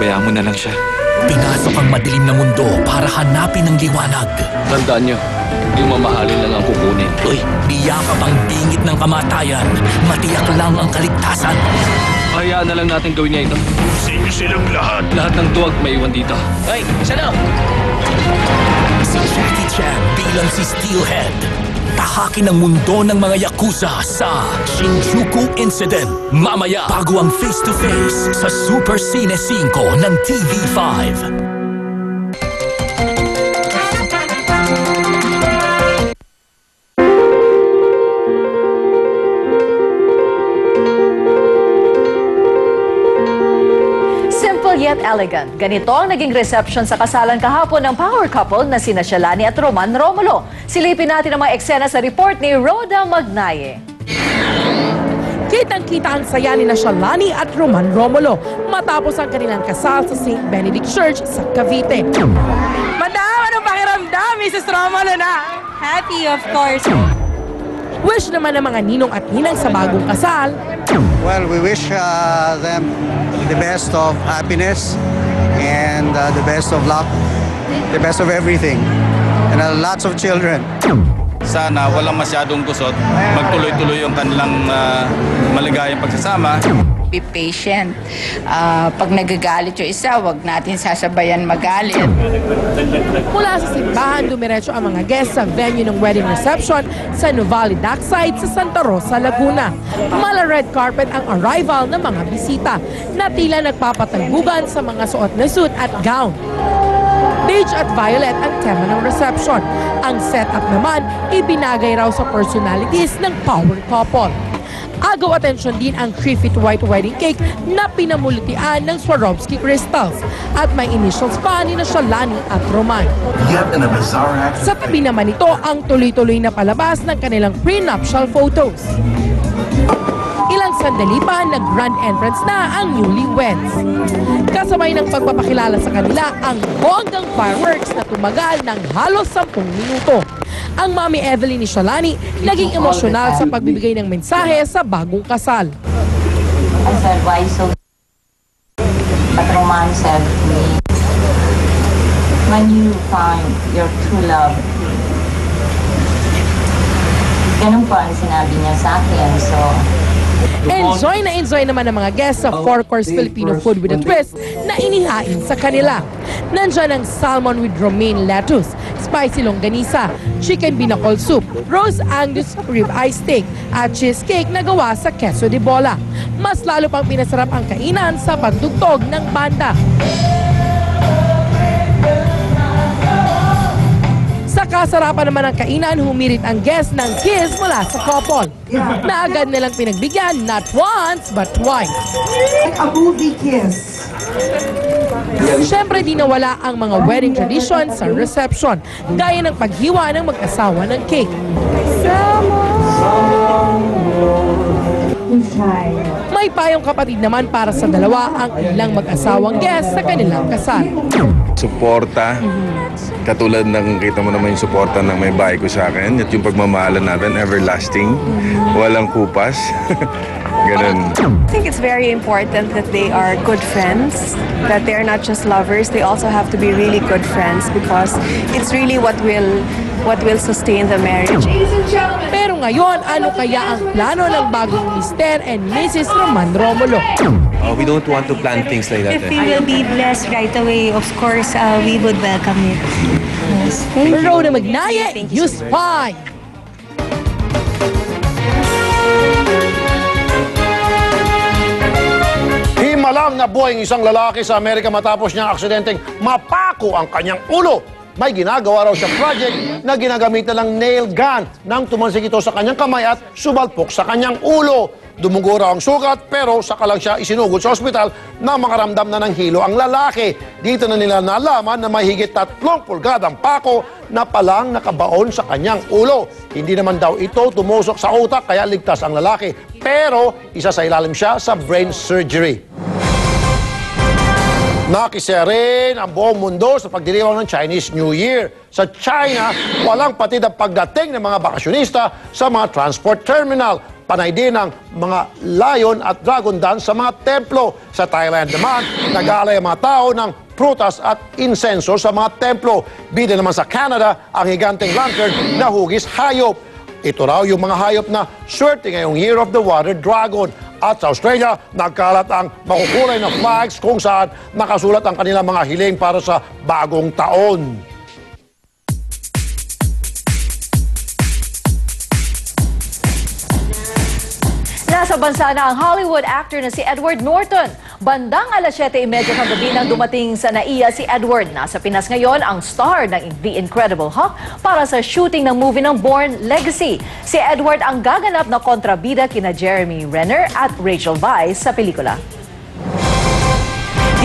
pabayaan mo na lang siya. Pinasok ang madilim na mundo para hanapin ang liwanag. Tandaan niyo, yung mamahalin lang ang kukunin. Uy, biyakap ang bingit ng kamatayan. Matiyak lang ang kaligtasan. Hayaan na lang natin gawin niya ito. Sige silang lahat. Lahat ng tuwag may iwan dito. Ay, sana! Si Jackie Chan bilang si Steelhead. Tahakin ang mundo ng mga Yakuza sa Shinjuku Incident. Mamaya, bago ang face-to-face sa Super Cine 5 ng TV5. Yet elegant. Ganito ang naging reception sa kasalan kahapon ng power couple na sina Shalani at Roman Romulo. Silipin natin ang mga eksena sa report ni Rhoda Magnaye. Kitang-kita ang saya ni Shalani at Roman Romulo matapos ang kanilang kasal sa St. Benedict Church sa Cavite. Madam, anong pakiramdam, Mrs. Romulo na? Happy, of course. Wish naman ng mga ninong at ninang sa bagong kasal. Well, we wish them the best of happiness and the best of luck, the best of everything, and lots of children. Sana walang masyadong gusot, magtuloy-tuloy yung kanilang maligayang pagsasama. Be patient. Pag nagagalit yung isa, wag natin sasabayan magalit. Mula sa simbahan, dumiretso ang mga guests sa venue ng wedding reception sa Nuvali Dockside sa Santa Rosa, Laguna. Mala red carpet ang arrival ng mga bisita na tila nagpapatagbugan sa mga suot na suit at gown. Beige at violet ang tema ng reception. Ang setup naman, ibinagay raw sa personalities ng power couple. Agaw atensyon din ang 3-feet white wedding cake na pinamulitian ng Swarovski crystals at may initials pa ni Shalani at Roman. Sa tabi naman ito ang tuloy-tuloy na palabas ng kanilang prenuptial photos. Ilang sandali pa, nag-grand entrance na ang newlyweds. Kasabay ng pagpapakilala sa kanila ang bonggang fireworks na tumagal ng halos 10 minuto. Ang Mami Evelyn ni Shalani naging emosyonal sa pagbibigay ng mensahe sa bagong kasal. I said, why so? But Roman said to me, when you find your true love, ganun po ang sinabi niya sa akin. So, Enjoy naman ang mga guests sa 4-course Filipino food with a twist na inihain sa kanila. Nandyan ang salmon with romaine lettuce, spicy longganisa, chicken binacol soup, roast Angus ribeye steak, at cheesecake na gawa sa queso de bola. Mas lalo pang pinasarap ang kainan sa pagtugtog ng banda. Sa kasarapan naman ng kainan, humirit ang guest ng kiss mula sa couple. Na agad nilang pinagbigyan, not once, but twice. A movie kiss. Siyempre, di nawala ang mga wedding tradition sa reception, gaya ng paghiwa ng mag-asawa ng cake. May payong kapatid naman para sa dalawa ang ilang mag-asawang guest sa kanilang kasal. Suporta. Katulad ng kita mo naman yung suporta ng may bahay ko sa akin at yung pagmamahalan natin, everlasting. Walang kupas. Ganun. I think it's very important that they are good friends, that they're not just lovers, they also have to be really good friends because it's really what will sustain the marriage. Pero ngayon, ano kaya ang plano ng bagong Mr. and Mrs. Roman Romulo? We don't want to plan things like that. If we will be blessed right away, of course, we would welcome it. Yes. Rhoda Magnaye, News 5. Himalang na buhay ng isang lalaki sa Amerika matapos niyang aksidenteng mapako ang kanyang ulo. May ginagawa raw siya project na ginagamitan ng nail gun nang tumansik ito sa kanyang kamay at sumalpok sa kanyang ulo. Dumugo raw ang sugat pero saka lang siya isinugod sa ospital na makaramdam na ng hilo ang lalaki. Dito na nila nalaman na may higit 3 pulgadang pako na palang nakabaon sa kanyang ulo. Hindi naman daw ito tumusok sa utak kaya ligtas ang lalaki. Pero isa sa ilalim siya sa brain surgery. Nakisaya rin ang buong mundo sa pagdiriwang ng Chinese New Year. Sa China, walang patid ang pagdating ng mga bakasyonista sa mga transport terminal. Panay din ang mga lion at dragon dance sa mga templo. Sa Thailand naman, nag-aalay ang mga tao ng prutas at insenso sa mga templo. Bida naman sa Canada ang higanteng lantern na hugis hayop. Ito raw yung mga hayop na swerte ngayong Year of the Water Dragon. At sa Australia, nagkalat ang makukulay na flags kung saan nakasulat ang kanilang mga hiling para sa bagong taon. Nasa bansa na ang Hollywood actor na si Edward Norton. Bandang alas 7:30 kagabi nang dumating sa NAIA si Edward. Nasa Pinas ngayon ang star ng The Incredible Hulk para sa shooting ng movie ng Bourne Legacy. Si Edward ang gaganap na kontrabida kina Jeremy Renner at Rachel Weisz sa pelikula.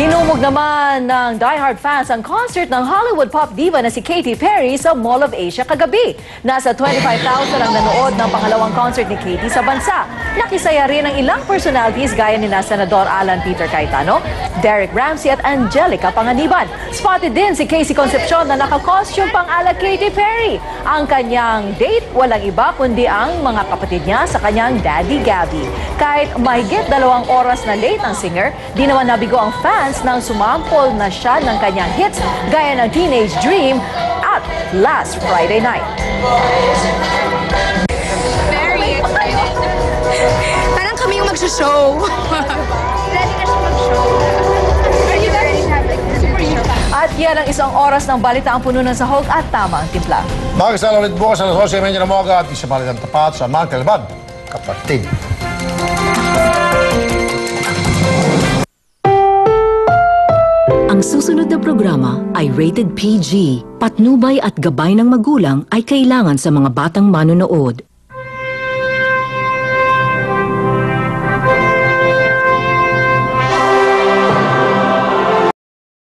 Dinumog naman ng diehard fans ang concert ng Hollywood pop diva na si Katy Perry sa Mall of Asia kagabi. Nasa 25,000 ang nanood ng pangalawang concert ni Katy sa bansa. Nakisaya rin ang ilang personalities gaya ni Senador Alan Peter Cayetano, Derek Ramsey at Angelica Panganiban. Spotted din si Casey Concepcion na naka-costume pang ala Katy Perry. Ang kanyang date walang iba kundi ang mga kapatid niya sa kanyang Daddy Gabby. Kahit mahigit 2 oras na late ang singer, di naman nabigo ang fans nang sumampol na siya ng kanyang hits gaya ng Teenage Dream at Last Friday Night. Very excited. Parang kami yung magsho-show. Ready na siya mag-show. Ready to have like super show. At yan ang 1 oras ng balita ang pununan sa Hulk at tama ang timpla. Makasala ulit bukas alas 12:30 ng umaga at isa balitan tapat sa Mang Kalbad, kapatid. Ang susunod na programa ay rated PG. Patnubay at gabay ng magulang ay kailangan sa mga batang manonood.